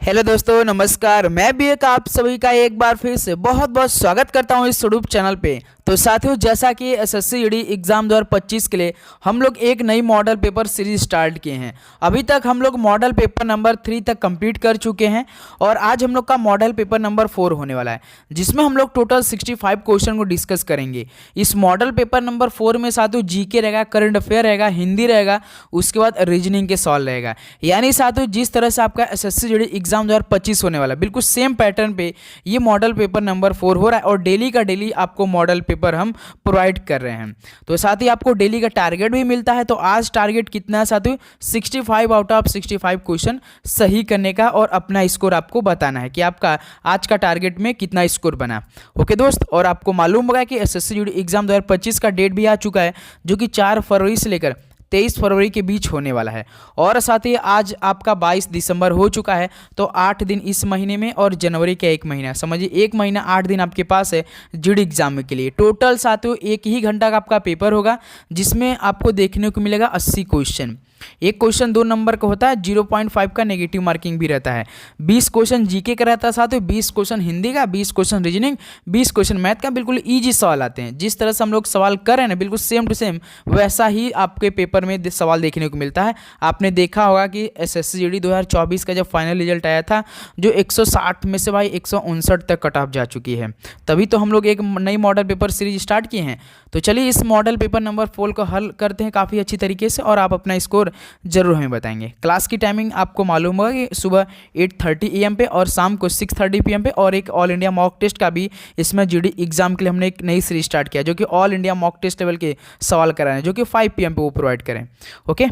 Hello दोस्तों, नमस्कार। मैं भी एक आप सभी का एक बार फिर से बहुत बहुत स्वागत करता हूं इस यूट्यूब चैनल पे। तो साथियों, जैसा कि एसएससी ईडी एग्ज़ाम 2025 के लिए हम लोग एक नई मॉडल पेपर सीरीज स्टार्ट किए हैं। अभी तक हम लोग मॉडल पेपर नंबर 3 तक कंप्लीट कर चुके हैं और आज हम लोग का मॉडल पेपर नंबर 4 होने वाला है, जिसमें हम लोग टोटल 65 क्वेश्चन को डिस्कस करेंगे। इस मॉडल पेपर नंबर 4 में साथियों जीके रहेगा, करंट अफेयर रहेगा, हिंदी रहेगा, उसके बाद रीजनिंग के सवाल रहेगा। यानी साथियों, जिस तरह से आपका एसएससी ईडी एग्जाम 2025 होने वाला है, बिल्कुल सेम पैटर्न पे ये मॉडल पेपर नंबर 4 हो रहा है और डेली का डेली आपको मॉडल पेपर हम प्रोवाइड कर रहे हैं। तो साथ ही आपको डेली का टारगेट भी मिलता है। तो आज टारगेट कितना है साथियों? 65 आउट ऑफ 65 क्वेश्चन सही करने का और अपना स्कोर आपको बताना है कि आपका आज का टारगेट में कितना स्कोर बना। ओके दोस्त, और आपको मालूम होगा कि एसएससी ईडी एग्जाम 2025 का डेट भी आ चुका है, जो कि 4 फरवरी से लेकर 23 फरवरी के बीच होने वाला है। और साथ ही आज आपका 22 दिसंबर हो चुका है, तो 8 दिन इस महीने में और जनवरी का 1 महीना, समझिए 1 महीना 8 दिन आपके पास है जीडी एग्जाम के लिए। टोटल साथियों 1 ही घंटा का आपका पेपर होगा, जिसमें आपको देखने को मिलेगा 80 क्वेश्चन। एक क्वेश्चन 2 नंबर का होता है, 0.5 का नेगेटिव मार्किंग भी रहता है। 20 क्वेश्चन जीके का रहता है साथियों, 20 क्वेश्चन हिंदी का, 20 क्वेश्चन रीजनिंग, 20 क्वेश्चन मैथ का। बिल्कुल ईजी सवाल आते हैं। जिस तरह से हम लोग सवाल कर रहे हैं ना, बिल्कुल सेम टू सेम वैसा ही आपके पेपर में सवाल देखने को मिलता है। आपने देखा होगा कि एसएससी जीडी 2024 का जब फाइनल रिजल्ट आया था, जो 160 में से भाई 159 तक कट ऑफ जा चुकी है। तभी तो हम लोग एक नई मॉडल पेपर सीरीज स्टार्ट किए हैं। तो चलिए इस मॉडल पेपर नंबर 4 को हल करते हैं काफ़ी अच्छी तरीके से, और आप अपना स्कोर जरूर हमें बताएंगे। क्लास की टाइमिंग आपको मालूम होगा कि सुबह 8:30 AM पे और शाम को 6:30 PM पे, और एक ऑल इंडिया मॉक टेस्ट का भी इसमें जीडी एग्जाम के लिए हमने एक नई सीरीज स्टार्ट किया, जो कि all India mock test level के सवाल कराए हैं, जो कि 5 PM पे वो प्रोवाइड करें। ओके,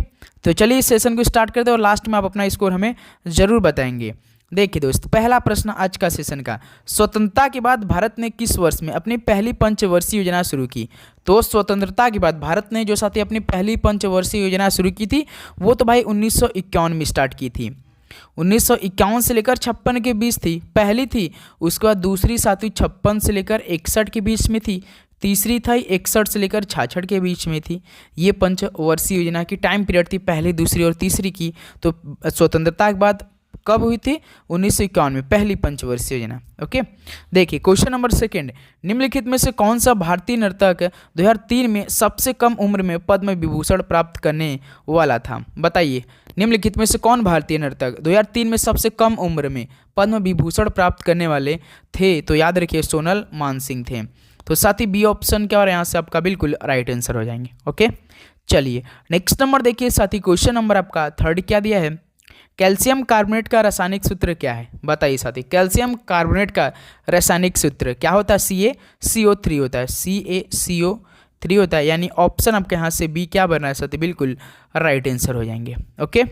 तो चलिए इस सेशन को स्टार्ट करते हैं और लास्ट में आप अपना स्कोर हमें जरूर बताएंगे। देखिए दोस्त, पहला प्रश्न आज का सेशन का, स्वतंत्रता के बाद भारत ने किस वर्ष में अपनी पहली पंचवर्षीय योजना शुरू की? तो स्वतंत्रता के बाद भारत ने जो साथी अपनी पहली पंचवर्षीय योजना शुरू की थी, वो तो भाई 1951 में स्टार्ट की थी। 1951 से लेकर 56 के बीच थी, पहली थी। उसके बाद दूसरी साथी 56 से लेकर 61 के बीच में थी। तीसरी था 61 से लेकर 66 के बीच में थी। ये पंचवर्षीय योजना की टाइम पीरियड थी, पहली, दूसरी और तीसरी की। तो स्वतंत्रता के बाद कब हुई थी? 1951 में पहली पंचवर्षीय योजना। ओके, देखिए क्वेश्चन नंबर 2, निम्नलिखित में से कौन सा भारतीय नर्तक 2003 में सबसे कम उम्र में पद्म विभूषण प्राप्त करने वाला था? बताइए, निम्नलिखित में से कौन भारतीय नर्तक 2003 में सबसे कम उम्र में पद्म विभूषण प्राप्त करने वाले थे? तो याद रखिए सोनल मानसिंह थे। तो साथ ही बी ऑप्शन क्या, और यहाँ से आपका बिल्कुल राइट आंसर हो जाएंगे। ओके, चलिए नेक्स्ट नंबर देखिए साथी, क्वेश्चन नंबर आपका 3 क्या दिया है? कैल्शियम कार्बोनेट का रासायनिक सूत्र क्या है? बताइए साथी, कैल्शियम कार्बोनेट का रासायनिक सूत्र क्या होता है? CaCO3 होता है, CaCO3 होता है। यानी ऑप्शन आपके यहाँ से बी क्या बनना है साथी? बिल्कुल राइट आंसर हो जाएंगे। ओके,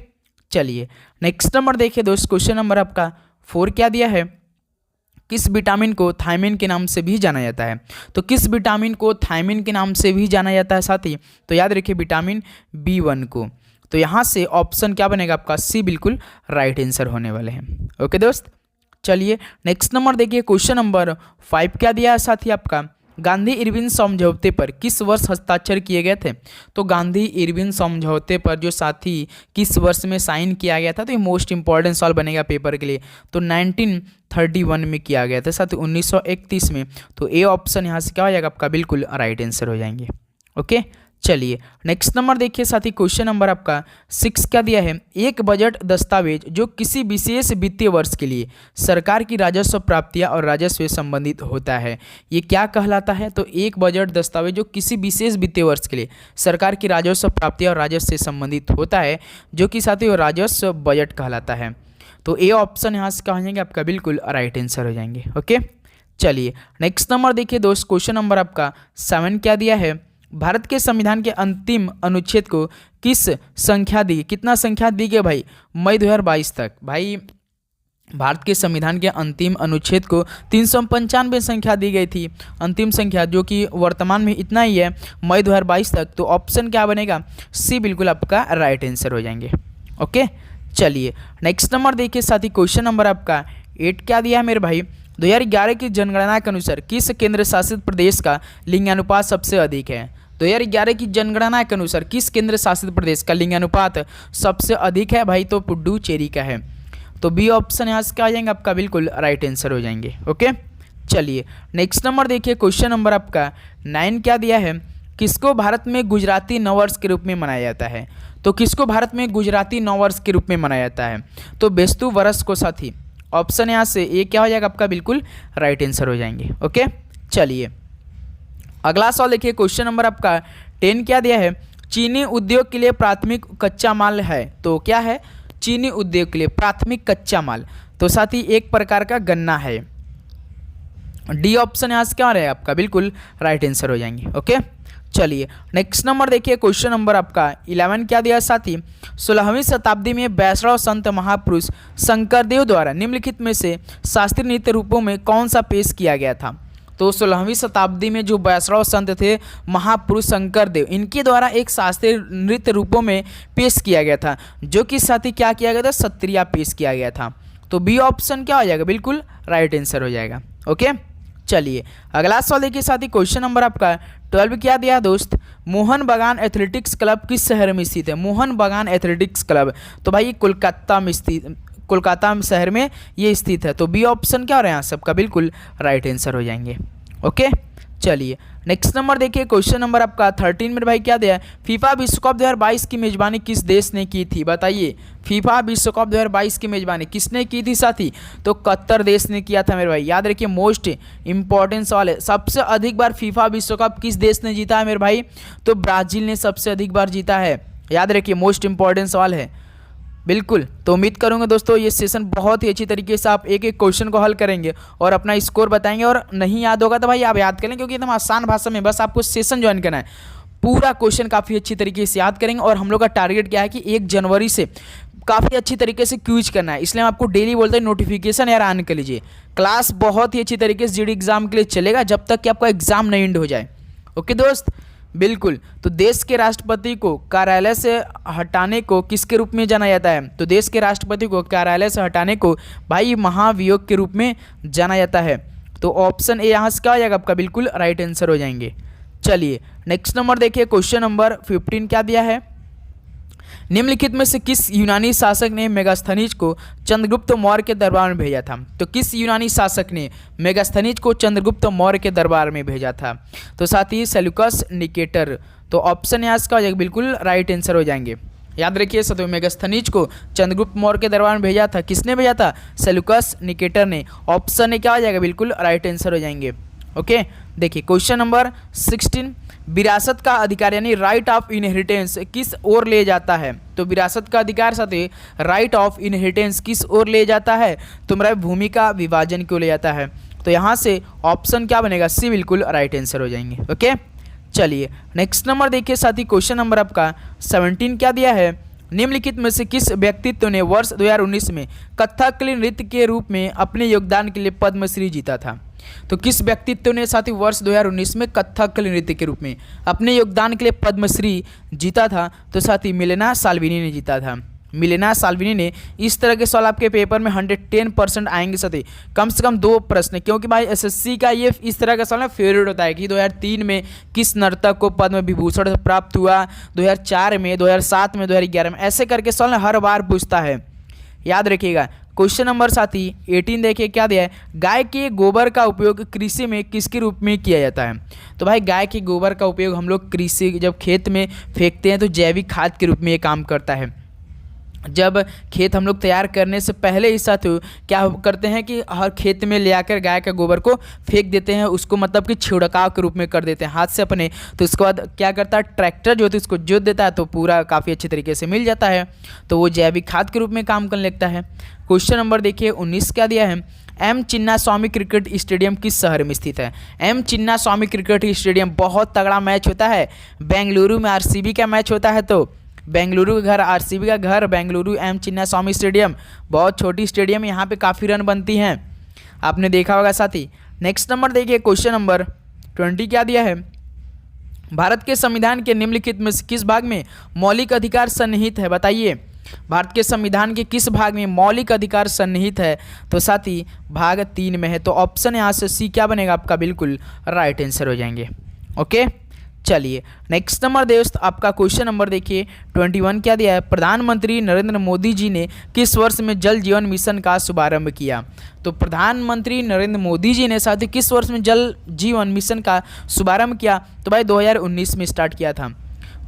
चलिए नेक्स्ट नंबर देखिए दोस्त, क्वेश्चन नंबर आपका 4 क्या दिया है? किस विटामिन को थायमिन के नाम से भी जाना जाता है? तो किस विटामिन को थायमिन के नाम से भी जाना जाता है साथी? तो याद रखिए विटामिन B1 को। तो यहाँ से ऑप्शन क्या बनेगा आपका? सी बिल्कुल राइट आंसर होने वाले हैं। ओके दोस्त, चलिए नेक्स्ट नंबर देखिए, क्वेश्चन नंबर 5 क्या दिया है साथी आपका? गांधी इरविन समझौते पर किस वर्ष हस्ताक्षर किए गए थे? तो गांधी इरविन समझौते पर जो साथी किस वर्ष में साइन किया गया था? तो ये मोस्ट इंपॉर्टेंट सवाल बनेगा पेपर के लिए। तो 1931 में किया गया था साथी, 1931 में। तो ए ऑप्शन यहाँ से क्या हो जाएगा आपका? बिल्कुल राइट आंसर हो जाएंगे। ओके, चलिए नेक्स्ट नंबर देखिए साथी, क्वेश्चन नंबर आपका 6 क्या दिया है? एक बजट दस्तावेज जो किसी विशेष वित्तीय वर्ष के लिए सरकार की राजस्व प्राप्तियां और राजस्व से संबंधित होता है, ये क्या कहलाता है? तो एक बजट दस्तावेज जो किसी विशेष वित्तीय वर्ष के लिए सरकार की राजस्व प्राप्तियां और राजस्व से संबंधित होता है, जो कि साथी राजस्व बजट कहलाता है। तो ए ऑप्शन यहाँ से क्या हो जाएंगे आपका? बिल्कुल राइट आंसर हो जाएंगे। ओके, चलिए नेक्स्ट नंबर देखिए दोस्त, क्वेश्चन नंबर आपका 7 क्या दिया है? भारत के संविधान के अंतिम अनुच्छेद को किस संख्या दी? कितना संख्या दी गई भाई? मई 2022 तक। भाई भारत के संविधान के अंतिम अनुच्छेद को 395 संख्या दी गई थी, अंतिम संख्या, जो कि वर्तमान में इतना ही है, मई 2022 तक। तो ऑप्शन क्या बनेगा? सी बिल्कुल आपका राइट आंसर हो जाएंगे। ओके, चलिए नेक्स्ट नंबर देखिए साथी, क्वेश्चन नंबर आपका 8 क्या दिया है मेरे भाई? 2011 की जनगणना के अनुसार किस केंद्र शासित प्रदेश का लिंगानुपात सबसे अधिक है? 2011 की जनगणना के अनुसार किस केंद्र शासित प्रदेश का लिंगानुपात सबसे अधिक है भाई? तो पुडुचेरी का है। तो बी ऑप्शन यहाँ से क्या आ जाएंगे आपका बिल्कुल राइट आंसर हो जाएंगे। ओके, चलिए नेक्स्ट नंबर देखिए, क्वेश्चन नंबर आपका 9 क्या दिया है, किसको भारत में गुजराती नववर्ष के रूप में मनाया जाता है। तो किसको भारत में गुजराती नववर्ष के रूप में मनाया जाता है, तो बेस्तु वर्ष को साथी। ऑप्शन यहाँ से ए क्या हो जाएगा आपका बिल्कुल राइट आंसर हो जाएंगे। ओके, चलिए अगला सवाल देखिए, क्वेश्चन नंबर आपका 10 क्या दिया है, चीनी उद्योग के लिए प्राथमिक कच्चा माल है। तो क्या है, चीनी उद्योग के लिए प्राथमिक कच्चा माल, तो साथी एक प्रकार का गन्ना है। डी ऑप्शन यहाँ से क्या रहेगा आपका बिल्कुल राइट आंसर हो जाएंगे। ओके, चलिए नेक्स्ट नंबर देखिए, क्वेश्चन नंबर आपका 11 क्या दिया साथी, 16वीं शताब्दी में वैष्णव संत महापुरुष शंकरदेव द्वारा निम्नलिखित में से शास्त्रीय नृत्य रूपों में कौन सा पेश किया गया था। तो 16वीं शताब्दी में जो वैष्णव संत थे महापुरुष शंकरदेव, इनके द्वारा एक शास्त्रीय नृत्य रूपों में पेश किया गया था, जो कि साथी क्या किया गया था, सत्रिया पेश किया गया था। तो बी ऑप्शन क्या हो जाएगा बिल्कुल राइट आंसर हो जाएगा। ओके, चलिए अगला सवाल देखिए साथी, क्वेश्चन नंबर आपका 12 क्या दिया दोस्त, मोहन बागान एथलेटिक्स क्लब किस शहर में स्थित है। मोहन बागान एथलेटिक्स क्लब, तो भाई कोलकाता में स्थित, कोलकाता शहर में ये स्थित है। तो बी ऑप्शन क्या हो रहा है यहाँ सबका बिल्कुल राइट आंसर हो जाएंगे। ओके, चलिए नेक्स्ट नंबर देखिए, क्वेश्चन नंबर आपका 13 में भाई क्या दिया है, फीफा विश्व कप 2022 की मेजबानी किस देश ने की थी। बताइए, फीफा विश्व कप 2022 की मेजबानी किसने की थी साथी, तो कतर देश ने किया था मेरे भाई। याद रखिए, मोस्ट इंपॉर्टेंट सवाल है, सबसे अधिक बार फीफा विश्व कप किस देश ने जीता है मेरे भाई, तो ब्राजील ने सबसे अधिक बार जीता है। याद रखिए, मोस्ट इंपॉर्टेंट सवाल है बिल्कुल। तो उम्मीद करूंगा दोस्तों ये सेशन बहुत ही अच्छी तरीके से आप एक एक क्वेश्चन को हल करेंगे और अपना स्कोर बताएंगे, और नहीं याद होगा तो भाई आप याद करें, क्योंकि एकदम आसान भाषा में बस आपको सेशन ज्वाइन करना है। पूरा क्वेश्चन काफ़ी अच्छी तरीके से याद करेंगे, और हम लोग का टारगेट क्या है कि 1 जनवरी से काफ़ी अच्छी तरीके से क्विज करना है। इसलिए हम आपको डेली बोलते हैं नोटिफिकेशन यार ऑन कर लीजिए। क्लास बहुत ही अच्छी तरीके से जीडी एग्जाम के लिए चलेगा जब तक कि आपका एग्जाम नहीं एंड हो जाए। ओके दोस्त, बिल्कुल। तो देश के राष्ट्रपति को कार्यालय से हटाने को किसके रूप में जाना जाता है, तो देश के राष्ट्रपति को कार्यालय से हटाने को भाई महाभियोग के रूप में जाना जाता है। तो ऑप्शन ए यहाँ से क्या हो जाएगा आपका बिल्कुल राइट आंसर हो जाएंगे। चलिए नेक्स्ट नंबर देखिए, क्वेश्चन नंबर 15 क्या दिया है, निम्नलिखित में से किस यूनानी शासक ने मेगास्थनीज को चंद्रगुप्त मौर्य के दरबार में भेजा था। तो किस यूनानी शासक ने मेगास्थनीज को चंद्रगुप्त मौर्य के दरबार में भेजा था, तो साथ ही सेल्यूकस निकेटर। तो ऑप्शन यहाँ इसका हो जाएगा बिल्कुल राइट आंसर हो जाएंगे। याद रखिए सतो, मेगास्थनीज को चंद्रगुप्त मौर्य के दरबार में भेजा था, किसने भेजा था, सेल्यूकस निकेटर ने। ऑप्शन ए क्या हो जाएगा बिल्कुल राइट आंसर हो जाएंगे। ओके, देखिए क्वेश्चन नंबर 16, विरासत का अधिकार यानी राइट ऑफ इनहेरिटेंस किस ओर ले जाता है। तो विरासत का अधिकार साथी राइट ऑफ इनहेरिटेंस किस ओर ले जाता है, तो मेरा भूमि का विभाजन क्यों ले जाता है। तो यहाँ से ऑप्शन क्या बनेगा, सी बिल्कुल राइट आंसर हो जाएंगे। ओके, चलिए नेक्स्ट नंबर देखिए साथी, क्वेश्चन नंबर आपका 17 क्या दिया है, निम्नलिखित में से किस व्यक्तित्व ने वर्ष 2019 में कथकली नृत्य के रूप में अपने योगदान के लिए पद्मश्री जीता था। तो किस व्यक्तित्व ने साथी वर्ष 2019 में कथकली नृत्य के रूप में अपने योगदान के लिए पद्मश्री जीता था, तो साथी मिलेना साल्विनी ने जीता था। मिलेना साल्विनी ने। इस तरह के सवाल आपके पेपर में 110% आएंगे साथी, कम से कम 2 प्रश्न, क्योंकि भाई एसएससी का ये इस तरह का सवाल फेवरेट होता है कि 2003 में किस नर्तक को पद्म विभूषण प्राप्त हुआ, 2004 में, 2007 में, 2011 में, ऐसे करके सवाल हर बार पूछता है। याद रखिएगा। क्वेश्चन नंबर साथी 18 देखिए क्या दिया है, गाय के गोबर का उपयोग कृषि में किसके रूप में किया जाता है। तो भाई गाय के गोबर का उपयोग हम लोग कृषि जब खेत में फेंकते हैं तो जैविक खाद के रूप में ये काम करता है। जब खेत हम लोग तैयार करने से पहले ही साथ क्या करते हैं कि हर खेत में ले आकर गाय के गोबर को फेंक देते हैं, उसको मतलब कि छिड़काव के रूप में कर देते हैं हाथ से अपने। तो उसके बाद क्या करता है, ट्रैक्टर जो होता है उसको जोत देता है, तो पूरा काफ़ी अच्छे तरीके से मिल जाता है, तो वो जैविक खाद के रूप में काम करने लगता है। क्वेश्चन नंबर देखिए 19 क्या दिया है, एम चिन्नास्वामी क्रिकेट स्टेडियम किस शहर में स्थित है। एम चिन्नास्वामी क्रिकेट स्टेडियम बहुत तगड़ा मैच होता है, बेंगलुरु में आरसीबी का मैच होता है, तो बेंगलुरु का घर, आरसीबी का घर बेंगलुरु एम चिन्नास्वामी स्टेडियम, बहुत छोटी स्टेडियम, यहाँ पे काफ़ी रन बनती हैं, आपने देखा होगा साथी। नेक्स्ट नंबर देखिए क्वेश्चन नंबर 20 क्या दिया है, भारत के संविधान के निम्नलिखित में किस भाग में मौलिक अधिकार सन्निहित है। बताइए भारत के संविधान के किस भाग में मौलिक अधिकार सन्निहित है, तो साथी भाग 3 में है। तो ऑप्शन यहाँ से सी क्या बनेगा आपका बिल्कुल राइट आंसर हो जाएंगे। ओके चलिए नेक्स्ट नंबर दोस्त आपका क्वेश्चन नंबर देखिए 21 क्या दिया है। प्रधानमंत्री नरेंद्र मोदी जी ने किस वर्ष में जल जीवन मिशन का शुभारंभ किया। तो प्रधानमंत्री नरेंद्र मोदी जी ने साथ ही किस वर्ष में जल जीवन मिशन का शुभारंभ किया। तो भाई 2019 में स्टार्ट किया था।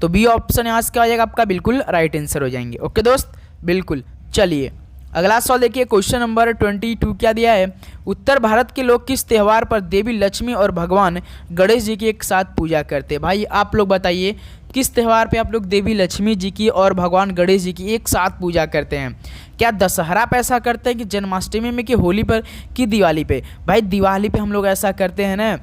तो बी ऑप्शन यहाँ से क्या हो जाएगा आपका, बिल्कुल राइट आंसर हो जाएंगे। ओके दोस्त, बिल्कुल। चलिए अगला सवाल देखिए क्वेश्चन नंबर 22 क्या दिया है। उत्तर भारत के लोग किस त्यौहार पर देवी लक्ष्मी और भगवान गणेश जी की एक साथ पूजा करते हैं। भाई आप लोग बताइए किस त्यौहार पे आप लोग देवी लक्ष्मी जी की और भगवान गणेश जी की एक साथ पूजा करते हैं। क्या दशहरा पे ऐसा करते हैं कि जन्माष्टमी में, कि होली पर, कि दिवाली पे। भाई दिवाली पे हम लोग ऐसा करते हैं ना,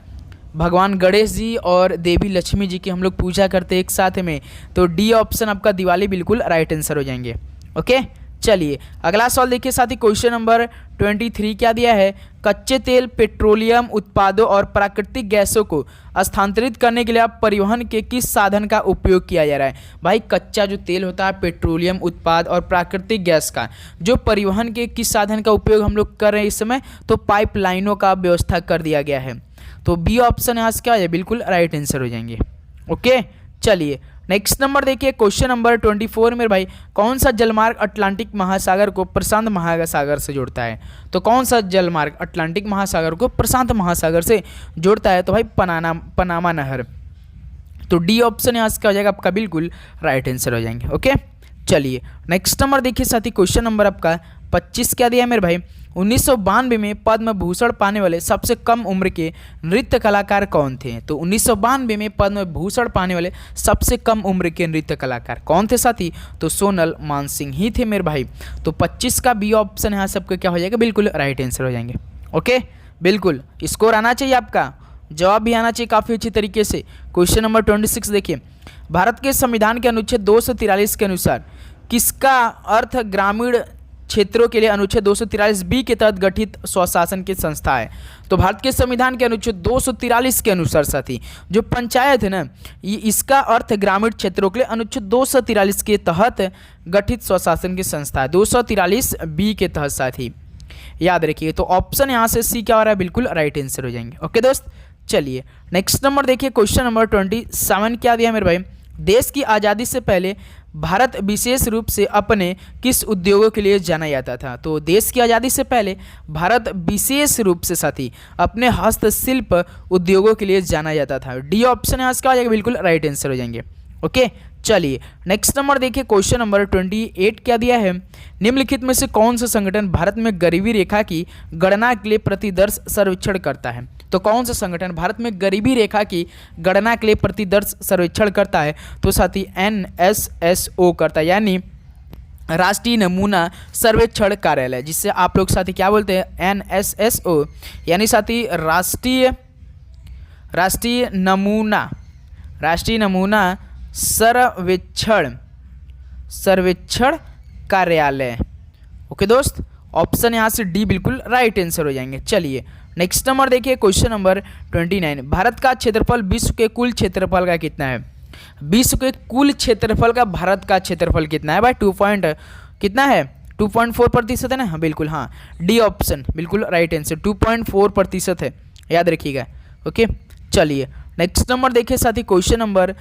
भगवान गणेश जी और देवी लक्ष्मी जी की हम लोग पूजा करते हैं एक साथ में। तो डी ऑप्शन आपका दिवाली बिल्कुल राइट आंसर हो जाएंगे। ओके चलिए अगला सवाल देखिए साथी क्वेश्चन नंबर 23 क्या दिया है। कच्चे तेल, पेट्रोलियम उत्पादों और प्राकृतिक गैसों को स्थानांतरित करने के लिए आप परिवहन के किस साधन का उपयोग किया जा रहा है। भाई कच्चा जो तेल होता है, पेट्रोलियम उत्पाद और प्राकृतिक गैस का जो परिवहन के किस साधन का उपयोग हम लोग कर रहे हैं इस समय, तो पाइपलाइनों का व्यवस्था कर दिया गया है। तो बी ऑप्शन यहाँ से क्या है, बिल्कुल राइट आंसर हो जाएंगे। ओके चलिए नेक्स्ट नंबर देखिए क्वेश्चन नंबर 24 में भाई कौन सा जलमार्ग अटलांटिक महासागर को प्रशांत महासागर से जोड़ता है। तो कौन सा जलमार्ग अटलांटिक महासागर को प्रशांत महासागर से जोड़ता है। तो भाई पनामा नहर। तो डी ऑप्शन यहाँ से क्या हो जाएगा आपका, बिल्कुल राइट आंसर हो जाएंगे। ओके चलिए नेक्स्ट नंबर देखिए साथी क्वेश्चन नंबर आपका 25 क्या दिया है मेरे भाई। 1992 में पद्म भूषण पाने वाले सबसे कम उम्र के नृत्य कलाकार कौन थे। तो 1992 में पद्म भूषण पाने वाले सबसे कम उम्र के नृत्य कलाकार कौन थे साथी। तो सोनल मानसिंह ही थे मेरे भाई। तो 25 का बी ऑप्शन यहाँ सबका क्या हो जाएगा, बिल्कुल राइट आंसर हो जाएंगे। ओके बिल्कुल स्कोर आना चाहिए, आपका जवाब भी आना चाहिए काफ़ी अच्छी तरीके से। क्वेश्चन नंबर 26 देखिए। भारत के संविधान के अनुच्छेद 243 के अनुसार किसका अर्थ ग्रामीण क्षेत्रों के लिए अनुच्छेद 243 बी के तहत गठित स्वशासन की संस्था है। तो भारत के संविधान के अनुच्छेद 243 के अनुसार साथी जो पंचायत है ना, ये इसका अर्थ ग्रामीण क्षेत्रों के लिए अनुच्छेद 243 के तहत गठित स्वशासन की संस्था है। 243 बी के तहत साथी याद रखिए। तो ऑप्शन यहाँ से सी क्या हो रहा है, बिल्कुल राइट आंसर हो जाएंगे। ओके दोस्त चलिए नेक्स्ट नंबर देखिए क्वेश्चन नंबर 27 क्या दिया मेरे भाई। देश की आज़ादी से पहले भारत विशेष रूप से अपने किस उद्योगों के लिए जाना जाता था। तो देश की आज़ादी से पहले भारत विशेष रूप से साथी अपने हस्तशिल्प उद्योगों के लिए जाना जाता था। डी ऑप्शन यहाँ से क्या हो जाएगा, बिल्कुल राइट आंसर हो जाएंगे। ओके चलिए नेक्स्ट नंबर देखिए क्वेश्चन नंबर 28 क्या दिया है। निम्नलिखित में से कौन सा संगठन भारत में गरीबी रेखा की गणना के लिए प्रतिवर्ष सर्वेक्षण करता है। तो कौन सा संगठन भारत में गरीबी रेखा की गणना के लिए प्रतिवर्ष सर्वेक्षण करता है। तो साथी NSSO करता है, यानी राष्ट्रीय नमूना सर्वेक्षण कार्यालय, जिससे आप लोग साथी क्या बोलते हैं, NSSO, यानी साथी राष्ट्रीय नमूना सर्वेक्षण कार्यालय। ओके दोस्त ऑप्शन यहाँ से डी बिल्कुल राइट आंसर हो जाएंगे। चलिए नेक्स्ट नंबर देखिए क्वेश्चन नंबर 29। भारत का क्षेत्रफल विश्व के कुल क्षेत्रफल का कितना है। विश्व के कुल क्षेत्रफल का भारत का क्षेत्रफल कितना है भाई, 2.4% है ना। हाँ बिल्कुल, हाँ डी ऑप्शन बिल्कुल राइट आंसर 2.4% है, याद रखिएगा। ओके चलिए नेक्स्ट नंबर देखिए साथी क्वेश्चन नंबर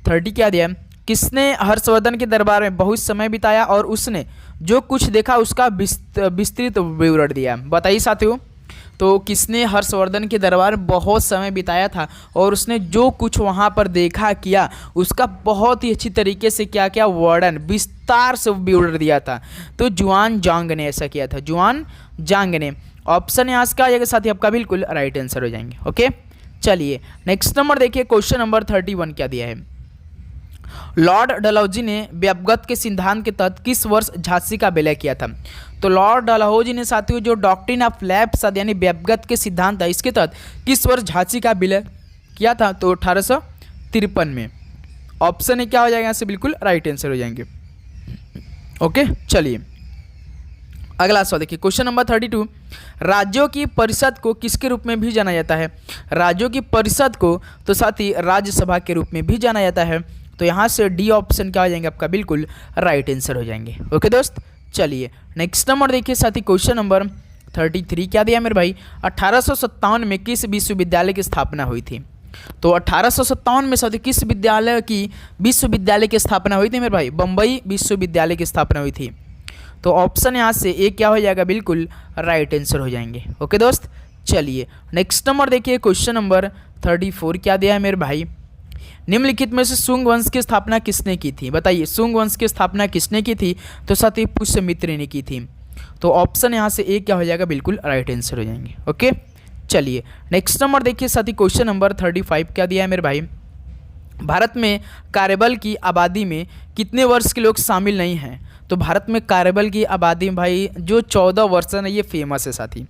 30 क्या दिया। किसने हर्षवर्धन के दरबार में बहुत समय बिताया और उसने जो कुछ देखा उसका विस्तृत विवरण दिया। बताइए साथियों, तो किसने हर्षवर्धन के दरबार में बहुत समय बिताया था और उसने जो कुछ वहाँ पर देखा किया उसका बहुत ही अच्छी तरीके से क्या क्या वर्णन विस्तार से विवरण दिया था। तो जुआन जांग ने ऐसा किया था, जुआन जांग ने। ऑप्शन यहाँ से क्या आ जाएगा साथी आपका, बिल्कुल राइट आंसर हो जाएंगे। ओके चलिए नेक्स्ट नंबर देखिए क्वेश्चन नंबर 31 क्या दिया है। लॉर्ड डलहौजी ने व्यपगत के सिद्धांत के तहत किस वर्ष झांसी का विलय किया था। तो लॉर्ड डलहौजी ने साथियों जो डॉक्ट्रिन ऑफ लैप्स यानी व्यपगत के सिद्धांत है इसके तहत किस वर्ष झांसी का विलय किया था। तो 1853 में। ऑप्शन क्या हो जाएगा यहाँ से, बिल्कुल राइट आंसर हो जाएंगे। ओके चलिए अगला सवाल देखिए क्वेश्चन नंबर 32। राज्यों की परिषद को किसके रूप में भी जाना जाता है। राज्यों की परिषद को तो साथी राज्यसभा के रूप में भी जाना जाता है। तो यहाँ से डी ऑप्शन क्या हो जाएंगे आपका, बिल्कुल राइट आंसर हो जाएंगे। ओके दोस्त चलिए नेक्स्ट नंबर देखिए साथी क्वेश्चन नंबर 33 क्या दिया मेरे भाई। 1857 में किस विश्वविद्यालय की स्थापना हुई थी। तो 1857 में साथियों किस विद्यालय की विश्वविद्यालय की स्थापना हुई थी मेरे भाई? बम्बई विश्वविद्यालय की स्थापना हुई थी। तो ऑप्शन यहाँ से ए क्या हो जाएगा? बिल्कुल राइट आंसर हो जाएंगे। ओके दोस्त, चलिए नेक्स्ट नंबर देखिए, क्वेश्चन नंबर 34 क्या दिया है मेरे भाई? निम्नलिखित में से सुंग वंश की स्थापना किसने की थी? बताइए, सुंग वंश की स्थापना किसने की थी? तो साथी पुष्यमित्र ने की थी। तो ऑप्शन यहाँ से ए क्या हो जाएगा? बिल्कुल राइट आंसर हो जाएंगे। ओके, चलिए नेक्स्ट नंबर देखिए साथी, क्वेश्चन नंबर 35 क्या दिया है मेरे भाई? भारत में कार्यबल की आबादी में कितने वर्ष के लोग शामिल नहीं हैं? तो भारत में कार्यबल की आबादी भाई जो 14 वर्ष है, ये फेमस है साथी।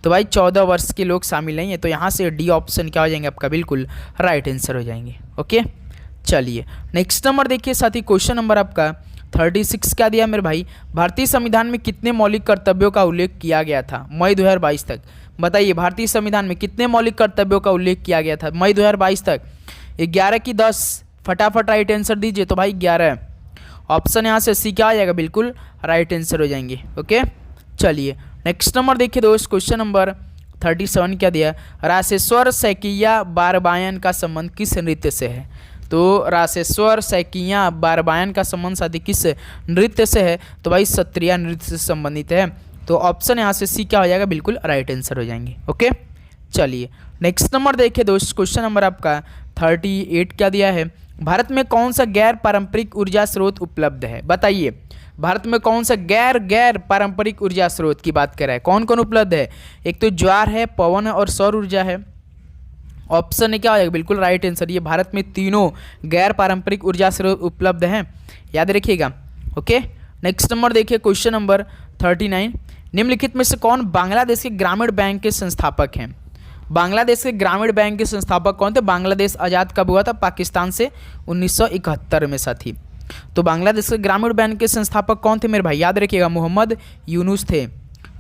तो भाई 14 वर्ष के लोग शामिल नहीं है, तो यहाँ से डी ऑप्शन क्या हो जाएंगे आपका? बिल्कुल राइट आंसर हो जाएंगे। ओके, चलिए नेक्स्ट नंबर देखिए साथी, क्वेश्चन नंबर आपका 36 क्या दिया मेरे भाई? भारतीय संविधान में कितने मौलिक कर्तव्यों का उल्लेख किया गया था मई 2022 तक? बताइए, भारतीय संविधान में कितने मौलिक कर्तव्यों का उल्लेख किया गया था मई 2022 तक? 11 की 10? फटाफट राइट आंसर दीजिए। तो भाई 11, ऑप्शन यहाँ से सी क्या आ जाएगा? बिल्कुल राइट आंसर हो जाएंगे। ओके, चलिए नेक्स्ट नंबर देखिए दोस्त, क्वेश्चन नंबर 37 क्या दिया? रासेश्वर सैकिया बारबायन का संबंध किस नृत्य से है? तो रासेश्वर सैकिया बारबायन का संबंध साथी किस नृत्य से है? तो भाई सत्रिया नृत्य से संबंधित है। तो ऑप्शन यहाँ से सी क्या हो जाएगा? बिल्कुल राइट आंसर हो जाएंगे। ओके, चलिए नेक्स्ट नंबर देखिए दोस्त, क्वेश्चन नंबर आपका 38 क्या दिया है? भारत में कौन सा गैर पारंपरिक ऊर्जा स्रोत उपलब्ध है? बताइए, भारत में कौन सा गैर पारंपरिक ऊर्जा स्रोत की बात कर रहा है? कौन कौन उपलब्ध है? एक तो ज्वार है, पवन है और सौर ऊर्जा है। ऑप्शन क्या हो जाएगा? बिल्कुल राइट आंसर। ये भारत में तीनों गैर पारंपरिक ऊर्जा स्रोत उपलब्ध हैं, याद रखिएगा। ओके, नेक्स्ट नंबर देखिए, क्वेश्चन नंबर 39, निम्नलिखित में से कौन बांग्लादेश के ग्रामीण बैंक के संस्थापक हैं? बांग्लादेश के ग्रामीण बैंक के संस्थापक कौन थे? बांग्लादेश आज़ाद कब हुआ था पाकिस्तान से? 1971 में साथी। तो बांग्लादेश के ग्रामीण बैंक के संस्थापक कौन थे मेरे भाई? याद रखिएगा, मोहम्मद यूनुस थे।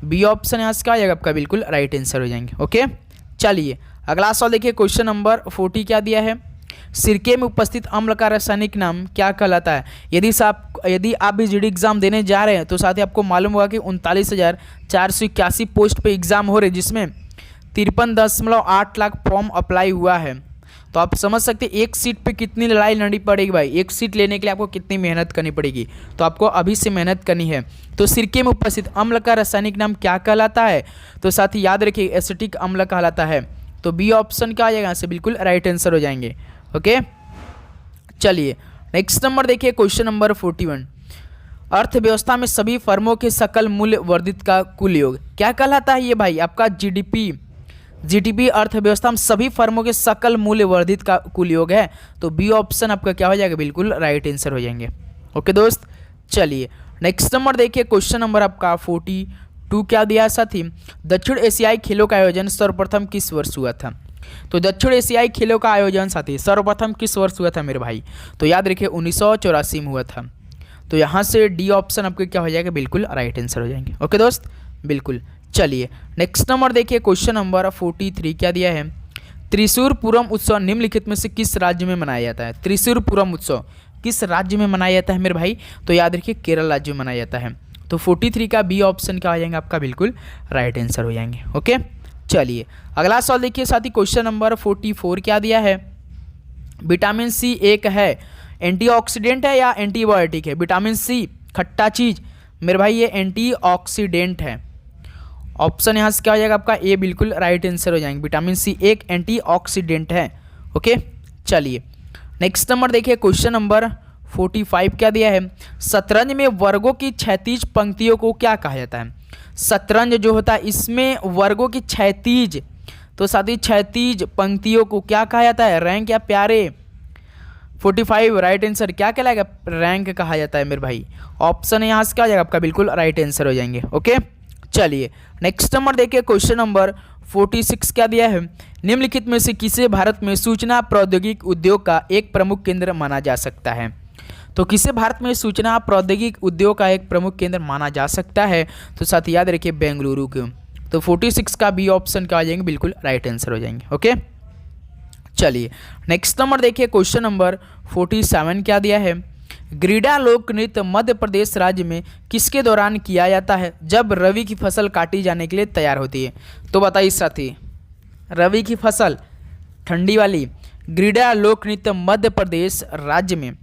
बी ऑप्शन यहाँ से क्या आ जाएगा आपका? बिल्कुल राइट आंसर हो जाएंगे। ओके, चलिए अगला सवाल देखिए, क्वेश्चन नंबर 40 क्या दिया है? सिरके में उपस्थित अम्ल का रासायनिक नाम क्या कहलाता है? यदि आप भी जीडी एग्जाम देने जा रहे हैं तो साथ ही आपको मालूम होगा कि 39,481 पोस्ट पे एग्जाम हो रहे, जिसमें 53.8 लाख फॉर्म अप्लाई हुआ है। तो आप समझ सकते हैं एक सीट पे कितनी लड़ाई लड़नी पड़ेगी भाई। एक सीट लेने के लिए आपको कितनी मेहनत करनी पड़ेगी, तो आपको अभी से मेहनत करनी है। तो सिरके में उपस्थित अम्ल का रासायनिक नाम क्या कहलाता है? तो साथ ही याद रखिए एसिटिक अम्ल कहलाता है। तो बी ऑप्शन क्या आ जाएगा? यहाँ से बिल्कुल राइट आंसर हो जाएंगे। ओके, चलिए नेक्स्ट नंबर देखिए, क्वेश्चन नंबर 41, अर्थव्यवस्था में सभी फर्मों के सकल मूल्य वर्धित का कुल योग क्या कहलाता है? ये भाई आपका जीडीपी अर्थव्यवस्था में सभी फर्मों के सकल मूल्य वर्धित का कुल योग है। तो बी ऑप्शन आपका क्या हो जाएगा? बिल्कुल राइट आंसर हो जाएंगे। ओके दोस्त, चलिए नेक्स्ट नंबर देखिए, क्वेश्चन नंबर आपका 42 क्या दिया है साथी? दक्षिण एशियाई खेलों का आयोजन सर्वप्रथम किस वर्ष हुआ था? तो दक्षिण एशियाई खेलों का आयोजन साथी सर्वप्रथम किस वर्ष हुआ था मेरे भाई? तो याद रखिए 1984 में हुआ था। तो यहाँ से डी ऑप्शन आपके क्या हो जाएगा? बिल्कुल राइट आंसर हो जाएंगे। ओके दोस्त, बिल्कुल। चलिए नेक्स्ट नंबर देखिए, क्वेश्चन नंबर 43 क्या दिया है? त्रिशूर पूरम उत्सव निम्नलिखित में से किस राज्य में मनाया जाता है? त्रिशूर पूरम उत्सव किस राज्य में मनाया जाता है मेरे भाई? तो याद रखिए केरल राज्य में मनाया जाता है। तो 43 का बी ऑप्शन क्या हो जाएगा आपका? बिल्कुल राइट आंसर हो जाएंगे। ओके, चलिए अगला सवाल देखिए साथी, क्वेश्चन नंबर 44 क्या दिया है? विटामिन सी एक है एंटीऑक्सीडेंट है या एंटीबायोटिक है? विटामिन सी खट्टा चीज मेरे भाई, ये एंटीऑक्सीडेंट है। ऑप्शन यहाँ से क्या हो जाएगा आपका? ए बिल्कुल राइट आंसर हो जाएंगे। विटामिन सी एक एंटीऑक्सीडेंट है। ओके, चलिए नेक्स्ट नंबर देखिए, क्वेश्चन नंबर 45 क्या दिया है? शतरंज में वर्गों की क्षैतिज पंक्तियों को क्या कहा जाता है? शतरंज जो होता है इसमें वर्गों की क्षैतिज, तो साथी क्षैतिज पंक्तियों को क्या कहा जाता है? रैंक या प्यारे? 45 राइट आंसर क्या कहलाएगा? रैंक कहा जाता है मेरे भाई। ऑप्शन यहाँ से क्या आ जाएगा आपका? बिल्कुल राइट आंसर हो जाएंगे। ओके, चलिए नेक्स्ट नंबर देखिए, क्वेश्चन नंबर 46 क्या दिया है? निम्नलिखित में से किसे भारत में सूचना प्रौद्योगिकी उद्योग का एक प्रमुख केंद्र माना जा सकता है? तो किसे भारत में सूचना प्रौद्योगिकी उद्योग का एक प्रमुख केंद्र माना जा सकता है? तो साथ याद रखिए बेंगलुरु को। तो 46 का बी ऑप्शन क्या आ जाएंगे? बिल्कुल राइट आंसर हो जाएंगे। ओके, चलिए नेक्स्ट नंबर देखिए, क्वेश्चन नंबर 47 क्या दिया है? ग्रीडा लोक नृत्य मध्य प्रदेश राज्य में किसके दौरान किया जाता है जब रबी की फसल काटी जाने के लिए तैयार होती है? तो बताइए साथी, रबी की फसल ठंडी वाली क्रीड़ा लोक नृत्य मध्य प्रदेश राज्य में।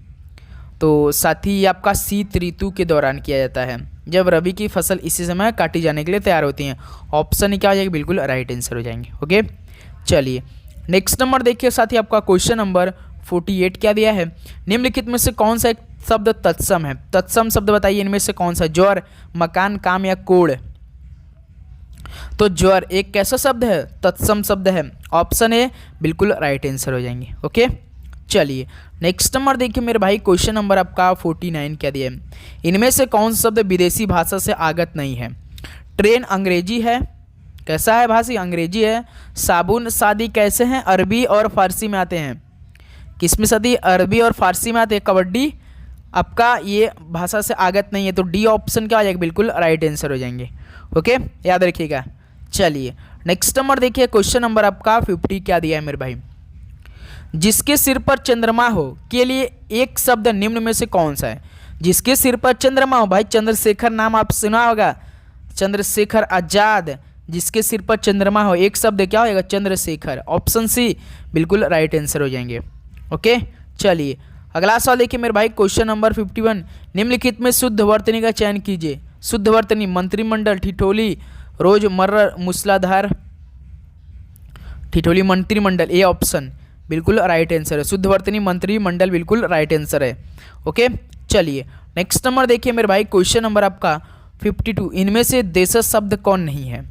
तो साथ ही आपका शीत ऋतु के दौरान किया जाता है, जब रबी की फसल इसी समय काटी जाने के लिए तैयार होती हैं। ऑप्शन क्या हो जाएगा, बिल्कुल राइट आंसर हो जाएंगे। ओके, चलिए नेक्स्ट नंबर देखिए साथी, आपका क्वेश्चन नंबर 48 क्या दिया है, निम्नलिखित में से कौन सा एक शब्द तत्सम है। तत्सम शब्द बताइए इनमें से कौन सा, ज्वर, मकान, काम या कोड़। तो ज्वर एक कैसा शब्द है, तत्सम शब्द है। ऑप्शन ए बिल्कुल राइट आंसर हो जाएंगे। ओके, चलिए नेक्स्ट नंबर देखिए मेरे भाई, क्वेश्चन नंबर आपका 49 क्या दिया है, इनमें से कौन सा शब्द विदेशी भाषा से आगत नहीं है। ट्रेन अंग्रेजी है, कैसा है भाषी, अंग्रेजी है। साबुन शादी कैसे हैं, अरबी और फारसी में आते हैं। किस में शादी, अरबी और फारसी में आते हैं। कबड्डी आपका ये भाषा से आगत नहीं है, तो डी ऑप्शन क्या हो जाएगा, बिल्कुल राइट आंसर हो जाएंगे। ओके, याद रखिएगा। चलिए नेक्स्ट नंबर देखिए, क्वेश्चन नंबर आपका 50 क्या दिया है मेरे भाई, जिसके सिर पर चंद्रमा हो के लिए एक शब्द निम्न में से कौन सा है। जिसके सिर पर चंद्रमा हो, भाई चंद्रशेखर नाम आप सुना होगा, चंद्रशेखर आजाद। जिसके सिर पर चंद्रमा हो, एक शब्द क्या होगा, चंद्रशेखर। ऑप्शन सी बिल्कुल राइट आंसर हो जाएंगे। ओके, चलिए अगला सवाल देखिए मेरे भाई, क्वेश्चन नंबर 51, निम्नलिखित में शुद्ध वर्तनी का चयन कीजिए। शुद्ध वर्तनी, मंत्रिमंडल, ठिठोली, रोजमर्रा, मूसलाधार। ठिठोली मंत्रिमंडल, ए ऑप्शन बिल्कुल राइट आंसर है। शुद्ध वर्तनी मंत्रिमंडल बिल्कुल राइट आंसर है। ओके, चलिए नेक्स्ट नंबर देखिए मेरे भाई, क्वेश्चन नंबर आपका 52, इनमें से देशज शब्द कौन नहीं है।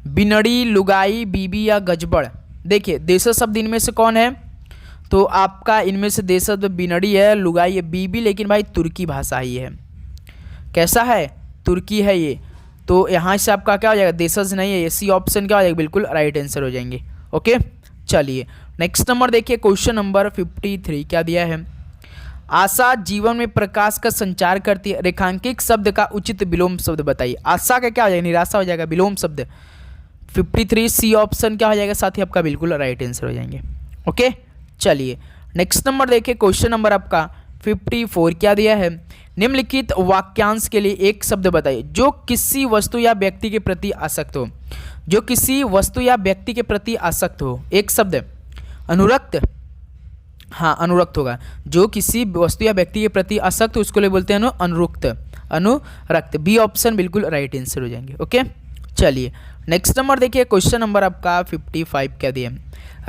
बिनड़ी, लुगाई, बीबी या गजबड़। देखिए देशज शब्द इनमें से कौन है, तो आपका इनमें से देशज बिनड़ी है, लुगाई है, बीबी लेकिन भाई तुर्की भाषा ही है। कैसा है, तुर्की है ये, तो यहाँ से आपका क्या हो जाएगा, देशज नहीं है ये, सी ऑप्शन क्या हो जाएगा, बिल्कुल राइट आंसर हो जाएंगे। ओके, चलिए नेक्स्ट नंबर देखिए, क्वेश्चन नंबर 53 क्या दिया है, आशा जीवन में प्रकाश का संचार करती है, रेखांकित शब्द का उचित विलोम शब्द बताइए। आशा का क्या हो जाएगा, निराशा हो जाएगा, विलोम शब्द। 53 सी ऑप्शन क्या हो जाएगा साथी आपका, बिल्कुल राइट आंसर हो जाएंगे। ओके, चलिए नेक्स्ट नंबर देखिए, क्वेश्चन नंबर आपका 54 क्या दिया है, निम्नलिखित वाक्यांश के लिए एक शब्द बताइए जो किसी वस्तु या व्यक्ति के प्रति आसक्त हो। जो किसी वस्तु या व्यक्ति के प्रति आसक्त हो, एक शब्द अनुरक्त। हाँ अनुरक्त होगा, जो किसी वस्तु या व्यक्ति के प्रति आसक्त हो उसको ले बोलते हैं अनुरुक्त, अनुरक्त। बी ऑप्शन बिल्कुल राइट आंसर हो जाएंगे। ओके, चलिए नेक्स्ट नंबर देखिए, क्वेश्चन नंबर आपका 55 क्या दिया है,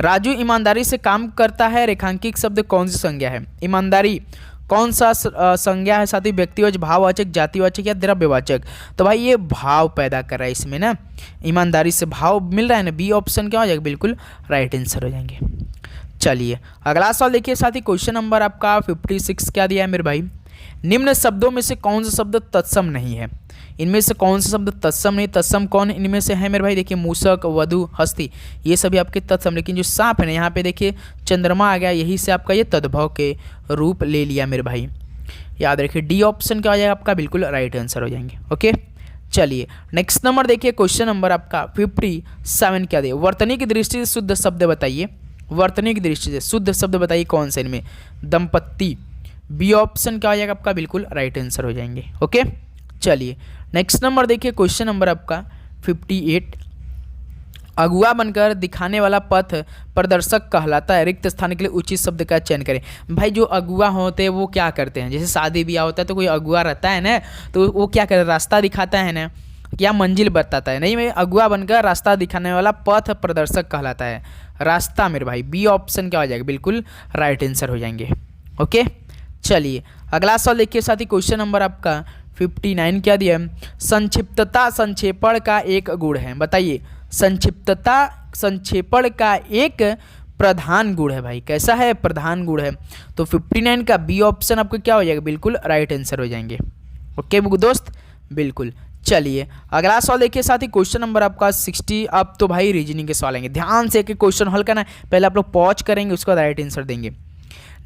राजू ईमानदारी से काम करता है, रेखांकित शब्द कौन सी संज्ञा है। ईमानदारी कौन सा संज्ञा है साथी, व्यक्तिवाचक, भाववाचक, जातिवाचक या द्रव्यवाचक। तो भाई ये भाव पैदा कर रहा है इसमें ना, ईमानदारी से भाव मिल रहा है ना, बी ऑप्शन क्या हो जाएगा, बिल्कुल राइट आंसर हो जाएंगे। चलिए अगला सवाल देखिए साथी, क्वेश्चन नंबर आपका 56 क्या दिया है मेरे भाई, निम्न शब्दों में से कौन सा शब्द तत्सम नहीं है। इनमें से कौन सा शब्द तत्सम नहीं, तत्सम कौन इनमें से है मेरे भाई, देखिए मूषक, वधु, हस्ती, ये सभी आपके तत्सम, लेकिन जो सांप है ना यहाँ पे देखिए चंद्रमा आ गया, यही से आपका ये तद्भव के रूप ले लिया मेरे भाई। याद रखिए डी ऑप्शन क्या हो जाएगा आपका, बिल्कुल राइट आंसर हो जाएंगे। ओके, चलिए नेक्स्ट नंबर देखिए, क्वेश्चन नंबर आपका 57 क्या दिया, वर्तनी की दृष्टि से शुद्ध शब्द बताइए। वर्तनी की दृष्टि से शुद्ध शब्द बताइए कौन सा इनमें, दंपत्ति। बी ऑप्शन क्या हो जाएगा आपका, बिल्कुल राइट आंसर हो जाएंगे। ओके, चलिए नेक्स्ट नंबर देखिए, क्वेश्चन नंबर आपका 58, अगुआ बनकर दिखाने वाला पथ प्रदर्शक कहलाता है, रिक्त स्थान के लिए उचित शब्द का चयन करें। भाई जो अगुआ होते हैं वो क्या करते हैं, जैसे शादी ब्याह होता है तो कोई अगुआ रहता है ना, तो वो क्या करे, रास्ता दिखाता है ना, क्या मंजिल बताता है, नहीं मैं अगुआ बनकर रास्ता दिखाने वाला पथ प्रदर्शक कहलाता है, रास्ता मेरे भाई। बी ऑप्शन क्या हो जाएगा, बिल्कुल राइट आंसर हो जाएंगे। ओके, चलिए अगला सवाल देखिए साथी, क्वेश्चन नंबर आपका 59 क्या दिया है, संक्षिप्तता संक्षेपण का एक गुण है, बताइए। संक्षिप्तता संक्षेपण का एक प्रधान गुण है भाई, कैसा है, प्रधान गुण है। तो 59 का बी ऑप्शन आपको क्या हो जाएगा, बिल्कुल राइट आंसर हो जाएंगे। ओके दोस्त, बिल्कुल। चलिए अगला सवाल देखिए साथी, क्वेश्चन नंबर आपका 60। अब तो भाई रीजनिंग के सवाल आएंगे, ध्यान से एक क्वेश्चन हल करना है, पहले आप लोग पॉज करेंगे उसके बाद राइट आंसर देंगे।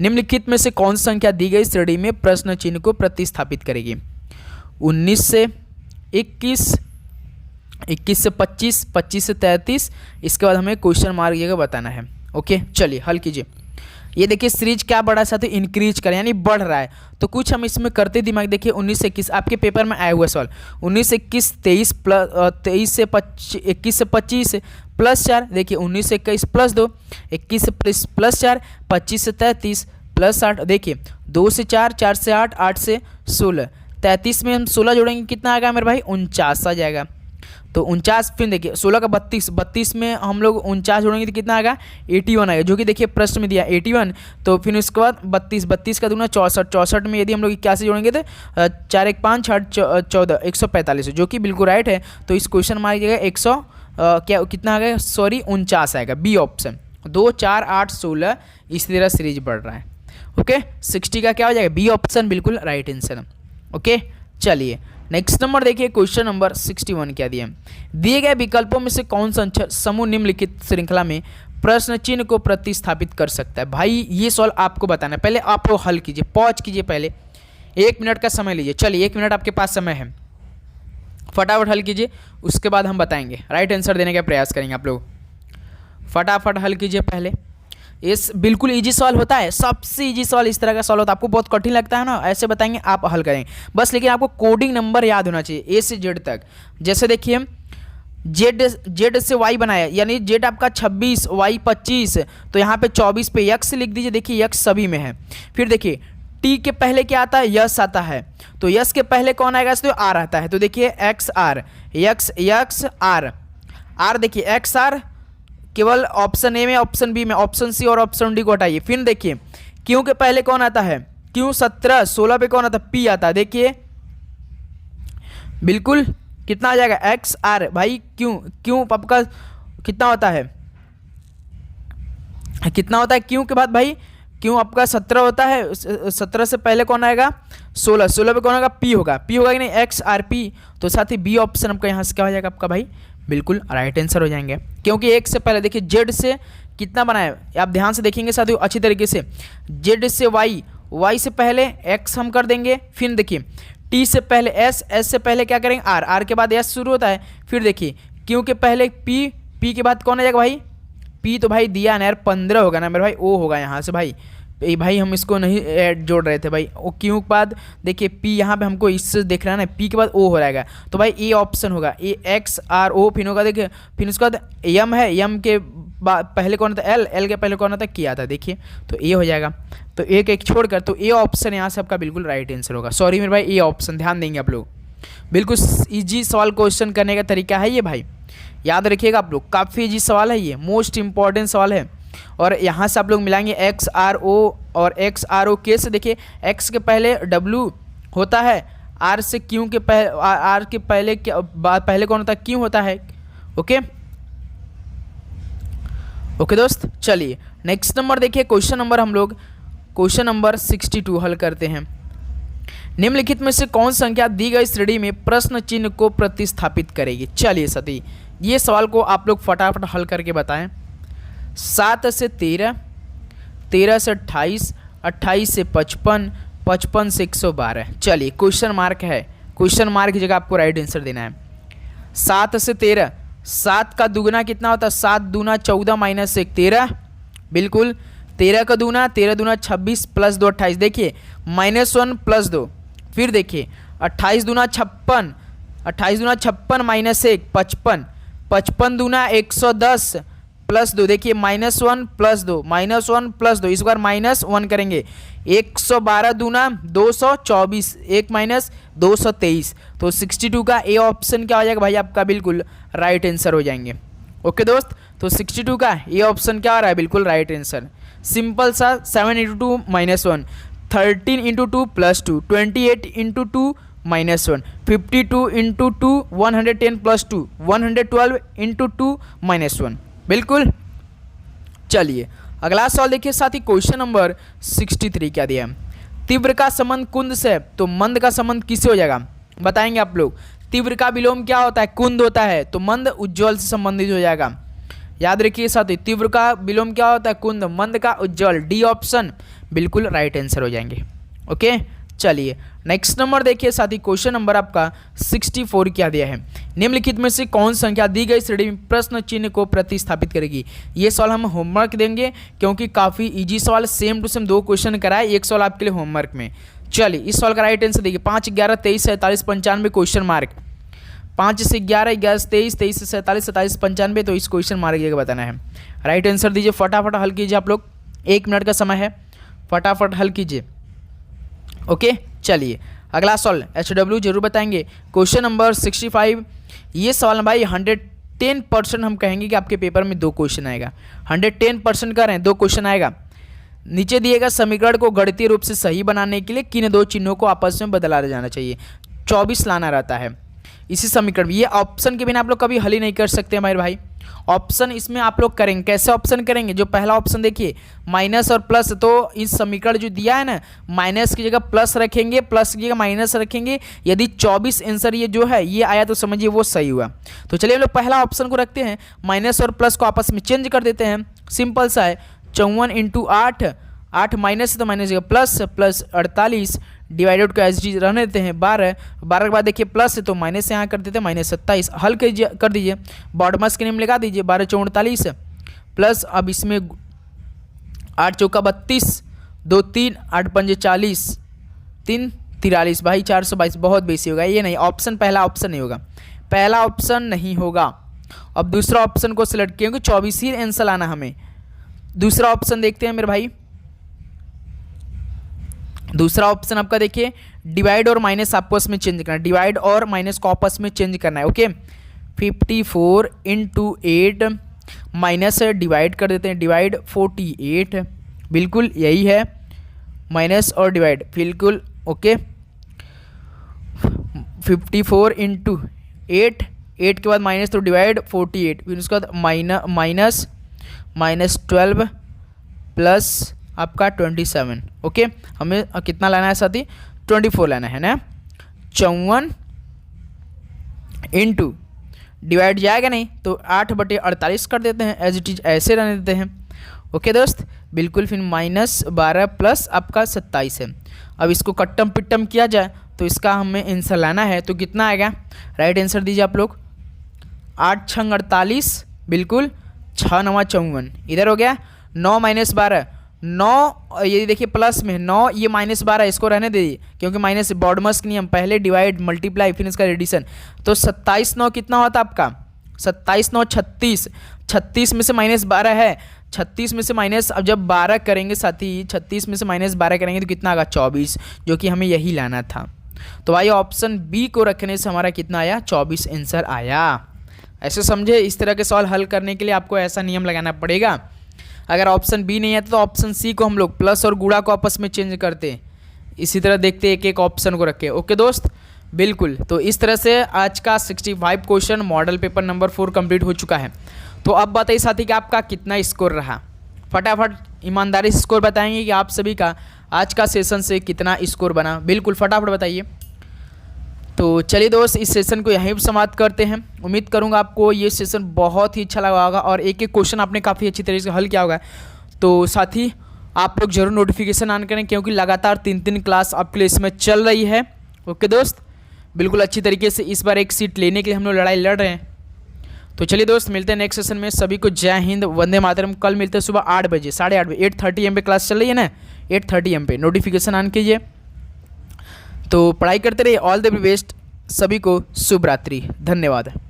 निम्नलिखित में से कौन सी संख्या दी गई श्रेणी में प्रश्न चिन्ह को प्रतिस्थापित करेगी। 19 से 21, 21 से 25, 25 से 33, इसके बाद हमें क्वेश्चन मार्क जगह बताना है। ओके, चलिए हल कीजिए। ये देखिए सीरीज क्या बढ़ा साथ, इंक्रीज कर यानी बढ़ रहा है, तो कुछ हम इसमें करते दिमाग। देखिए 19 से 21 आपके पेपर में आया हुआ सवाल, 19 से 21, 23 प्लस 23 से 21 से 25 प्लस 4, देखिए 19 से 21 प्लस 2, 21 से प्लस 4, 25 से 33 प्लस 8, देखिए 2 से 4, 4 से 8, 8 से 16, 33 में हम 16 जोड़ेंगे कितना आएगा मेरे भाई 49 आ जाएगा। तो 49, फिर देखिए 16 का 32, 32 में हम लोग 49 जोड़ेंगे तो कितना आएगा 81 आएगा, जो कि देखिए प्रश्न में दिया 81। तो फिर उसके बाद 32, 32 का दूना 64, 64 में यदि हम लोग 81 जोड़ेंगे तो 4 1 5 8 14 145, जो कि बिल्कुल राइट है। तो इस क्वेश्चन में आ जाएगा 100 क्या कितना आ गया, सॉरी 49 आएगा, बी ऑप्शन। 2 4 8 16 इसी तरह सीरीज बढ़ रहा है। ओके 60 का क्या हो जाएगा, बी ऑप्शन बिल्कुल राइट आंसर। ओके चलिए नेक्स्ट नंबर देखिए, क्वेश्चन नंबर 61 क्या दिया, दिए गए विकल्पों में से कौन सा अक्षर समूह निम्नलिखित श्रृंखला में प्रश्न चिन्ह को प्रतिस्थापित कर सकता है। भाई ये सवाल आपको बताना है, पहले आप वो हल कीजिए, पॉज कीजिए, पहले 1 मिनट का समय लीजिए। चलिए 1 मिनट आपके पास समय है, फटाफट हल कीजिए, उसके बाद हम बताएंगे, राइट आंसर देने का प्रयास करेंगे। आप लोग फटाफट हल कीजिए पहले। इस बिल्कुल इजी सवाल होता है, सबसे इजी सवाल इस तरह का सवाल होता है। आपको बहुत कठिन लगता है ना, ऐसे बताएंगे आप हल करेंगे बस, लेकिन आपको कोडिंग नंबर याद होना चाहिए ए से जेड तक। जैसे देखिए जेड से वाई बनाया, यानी जेड आपका 26 वाई 25, तो यहाँ पे 24 पे यक्स लिख दीजिए, देखिए यक्स सभी में है। फिर देखिए टी के पहले क्या आता है, यस आता है, तो यस के पहले कौन आएगा, तो आर आता है, तो देखिए एक्स आर, यक्स यक्स आर, आर देखिए एक्स आर केवल ऑप्शन ए में, ऑप्शन बी में, ऑप्शन सी और ऑप्शन डी को हटाइए। फिर देखिए क्यू के पहले कौन आता है, क्यू 17, 16 पे कौन आता है, पी आता है, देखिए बिल्कुल कितना आ जाएगा एक्स आर, भाई क्यू क्यू आपका कितना होता है, कितना होता है क्यू के बाद भाई, क्यों आपका 17 होता है, 17 से पहले कौन आएगा 16, 16 पे कौन आएगा पी होगा, पी होगा कि नहीं एक्स आर पी, तो साथ ही बी ऑप्शन आपका यहाँ से क्या हो जाएगा आपका भाई बिल्कुल राइट आंसर हो जाएंगे। क्योंकि एक से पहले देखिए जेड से कितना बनाया, आप ध्यान से देखेंगे साथियों अच्छी तरीके से, जेड से वाई, वाई से पहले एक्स हम कर देंगे, फिर देखिए टी से पहले एस, एस से पहले क्या करेंगे आर, आर के बाद एस शुरू होता है, फिर देखिए क्यू के पहले पी, पी के बाद कौन आ जाएगा भाई पी, तो भाई दिया ना यार 15 होगा ना मेरे भाई, ओ होगा यहाँ से भाई, भाई हम इसको नहीं ऐड जोड़ रहे थे भाई, ओ क्यू के बाद देखिए पी यहाँ पे हमको इससे देख रहा है ना, पी के बाद ओ हो जाएगा, तो भाई ए ऑप्शन होगा, ए एक्स आर ओ, फिर होगा देखिए, फिर उसके बाद यम है, यम के पहले कौन था एल, एल के पहले कौन था किया था, देखिए तो ए हो जाएगा, तो एक एक छोड़कर तो ए ऑप्शन यहाँ से आपका बिल्कुल राइट आंसर होगा। सॉरी मेरे भाई ए ऑप्शन, ध्यान देंगे आप लोग, बिल्कुल ईजी सवाल क्वेश्चन करने का तरीका है ये भाई, याद रखिएगा आप लोग, काफ़ी ईजी सवाल है ये, मोस्ट इंपॉर्टेंट सवाल है। और यहाँ से आप लोग मिलाएंगे एक्स आर ओ और एक्स आर ओ के से, देखिए एक्स के पहले डब्ल्यू होता है, आर से क्यू के पहले, आर के पहले पहले कौन होता है क्यू होता है। ओके ओके दोस्त, चलिए नेक्स्ट नंबर देखिए, क्वेश्चन नंबर हम लोग क्वेश्चन नंबर 62 हल करते हैं। निम्नलिखित में से कौन संख्या दी गई श्रेणी में प्रश्न चिन्ह को प्रतिस्थापित करेगी। चलिए सती ये सवाल को आप लोग फटाफट हल करके बताएं। 7 से 13, 13 से 28, 28 से 55, 55 से 112। चलिए क्वेश्चन मार्क है, क्वेश्चन मार्क की जगह आपको राइट आंसर देना है। 7 से 13, 7 का दुगना कितना होता है, 7 दूना 14 माइनस 1 13, बिल्कुल 13 का दूना, 13 दूना 26 प्लस 2 28, देखिए -1 प्लस 2, फिर देखिए 28 दूना 56, 28 दूना 56 माइनस 1 55, 55 दूना 110 प्लस 2, देखिए -1 प्लस 2, -1 प्लस 2, इस बार -1 करेंगे, 112 दूना 224, 1 माइनस 223, तो 62 का ए ऑप्शन क्या हो जाएगा भाई आपका बिल्कुल राइट आंसर हो जाएंगे। ओके दोस्त, तो 62 का ए ऑप्शन क्या आ रहा है बिल्कुल राइट आंसर, सिंपल सा 7 × 2 -1, 13 × 2 + 2, 28 × 2 -1, 52 × 2 110 + 2, 112 × 2 -1, बिल्कुल। चलिए अगला सवाल देखिए साथी, क्वेश्चन नंबर 63 क्या दिया है। तीव्र का संबंध कुंद से, तो मंद का संबंध किससे हो जाएगा बताएंगे आप लोग। तीव्र का विलोम क्या होता है, कुंद होता है, तो मंद उज्ज्वल से संबंधित हो जाएगा। याद रखिए साथी, तीव्र का विलोम क्या होता है कुंद, मंद का उज्ज्वल, डी ऑप्शन बिल्कुल राइट आंसर हो जाएंगे। ओके चलिए नेक्स्ट नंबर देखिए साथी, क्वेश्चन नंबर आपका 64 क्या दिया है। निम्नलिखित में से कौन संख्या दी गई श्रेणी में प्रश्न चिन्ह को प्रतिस्थापित करेगी। ये सवाल हम होमवर्क देंगे क्योंकि काफ़ी इजी सवाल, सेम टू सेम 2 क्वेश्चन कराए, एक सवाल आपके लिए होमवर्क में। चलिए इस सवाल का राइट आंसर देखिए, 5 11 23 47 95 क्वेश्चन मार्क, 5 से 11, 11 से 23, 23 से 47, 47 से 95, तो इस क्वेश्चन मार्क बताना है। राइट आंसर दीजिए, फटाफट हल कीजिए आप लोग, 1 मिनट का समय है, फटाफट हल कीजिए। ओके चलिए अगला सवाल HW जरूर बताएंगे। क्वेश्चन नंबर 65, ये सवाल ना भाई 110% हम कहेंगे कि आपके पेपर में 2 क्वेश्चन आएगा। 110% कर रहे हैं, 2 क्वेश्चन आएगा। नीचे दिएगा समीकरण को गणितीय रूप से सही बनाने के लिए किन 2 चिन्हों को आपस में बदला जाना चाहिए। 24 लाना रहता है इसी समीकरण में। ये ऑप्शन के बिना आप लोग कभी हल ही नहीं कर सकते हमारे भाई। ऑप्शन इसमें आप लोग करेंगे, कैसे ऑप्शन करेंगे? जो पहला ऑप्शन देखिए माइनस और प्लस, तो इस समीकरण जो दिया है ना, माइनस की जगह प्लस रखेंगे, प्लस की जगह माइनस रखेंगे। यदि 24 आंसर ये जो है ये आया तो समझिए वो सही हुआ। तो चलिए हम लोग पहला ऑप्शन को रखते हैं, माइनस और प्लस को आपस में चेंज कर देते हैं। सिंपल सा है, 54 इंटू 8, 8 माइनस है तो माइनस प्लस, प्लस 48 डिवाइडेड को एच डी रहने देते हैं 12, 12 के बाद देखिए प्लस है तो माइनस यहाँ कर देते हैं, -27। हल कर दीजिए, बॉडमस के नेम लगा दीजिए, 12 × 48 प्लस, अब इसमें 8 चौका 32, 2 3, 8 पंजे 40, 3 43, भाई 422 बहुत बेसी होगा। ये नहीं, ऑप्शन पहला ऑप्शन नहीं होगा, पहला ऑप्शन नहीं होगा। अब दूसरा ऑप्शन को सिलेक्ट किया, क्योंकि 24 ही आंसर लाना हमें। दूसरा ऑप्शन देखते हैं मेरे भाई। दूसरा ऑप्शन आपका देखिए, डिवाइड और माइनस आपस में चेंज करना है, डिवाइड और माइनस को आपस में चेंज करना है। ओके 54 इंटू 8 माइनस डिवाइड कर देते हैं, डिवाइड 48, बिल्कुल यही है, माइनस और डिवाइड बिल्कुल ओके। 54 इंटू 8, 8 के बाद माइनस तो डिवाइड 48, फिर उसके बाद माइनस 12 प्लस आपका 27। ओके हमें कितना लाना है साथी? 24 लाना है ना। 54 इंटू डिवाइड जाएगा नहीं तो 8/48 कर देते हैं, एज इट इज ऐसे रहने देते हैं। ओके दोस्त बिल्कुल, फिर -12 प्लस आपका 27 है। अब इसको कट्टम पिट्टम किया जाए तो इसका हमें आंसर लाना है, तो कितना आएगा? राइट आंसर दीजिए आप लोग। 8 × 48 बिल्कुल, 6 × 9 54, इधर हो गया 9 - 12, 9 ये देखिए प्लस में 9, ये -12 इसको रहने दीजिए क्योंकि माइनस बॉडमस नियम, पहले डिवाइड मल्टीप्लाई फिर इसका एडिशन। तो 27 9 कितना होता आपका? 27 9 36, 36 में से -12 है, 36 में से माइनस, अब जब 12 करेंगे साथी, 36 में से -12 करेंगे तो कितना आएगा? 24, जो कि हमें यही लाना था। तो भाई ऑप्शन बी को रखने से हमारा कितना आया? 24 आंसर आया। ऐसे समझे, इस तरह के सवाल हल करने के लिए आपको ऐसा नियम लगाना पड़ेगा। अगर ऑप्शन बी नहीं है तो ऑप्शन सी को हम लोग प्लस और गुणा को आपस में चेंज करते हैं, इसी तरह देखते एक एक ऑप्शन को रखे। ओके दोस्त बिल्कुल, तो इस तरह से आज का 65 question model paper number 4 complete हो चुका है। तो अब बताइए साथी कि आपका कितना स्कोर रहा? फटाफट ईमानदारी से स्कोर बताएंगे कि आप सभी का आज का सेशन से कितना स्कोर बना, बिल्कुल फटाफट बताइए। तो चलिए दोस्त इस सेशन को यहीं पर समाप्त करते हैं। उम्मीद करूंगा आपको ये सेशन बहुत ही अच्छा लगा होगा और एक एक क्वेश्चन आपने काफ़ी अच्छी तरीके से हल किया होगा। तो साथ ही आप लोग जरूर नोटिफिकेशन ऑन करें क्योंकि लगातार 3 क्लास आपके लिए इसमें चल रही है। ओके दोस्त बिल्कुल अच्छी तरीके से इस बार एक सीट लेने के लिए हम लोग लड़ाई लड़ रहे हैं। तो चलिए दोस्त मिलते हैं नेक्स्ट सेशन में। सभी को जय हिंद, वंदे मातरम। कल मिलते हैं सुबह 8 बजे, 8:30 बजे, 8:30 AM पे क्लास चल रही है ना, 8:30 AM पे नोटिफिकेशन ऑन कीजिए। तो पढ़ाई करते रहिए। ऑल द बेस्ट, सभी को शुभ रात्रि, धन्यवाद।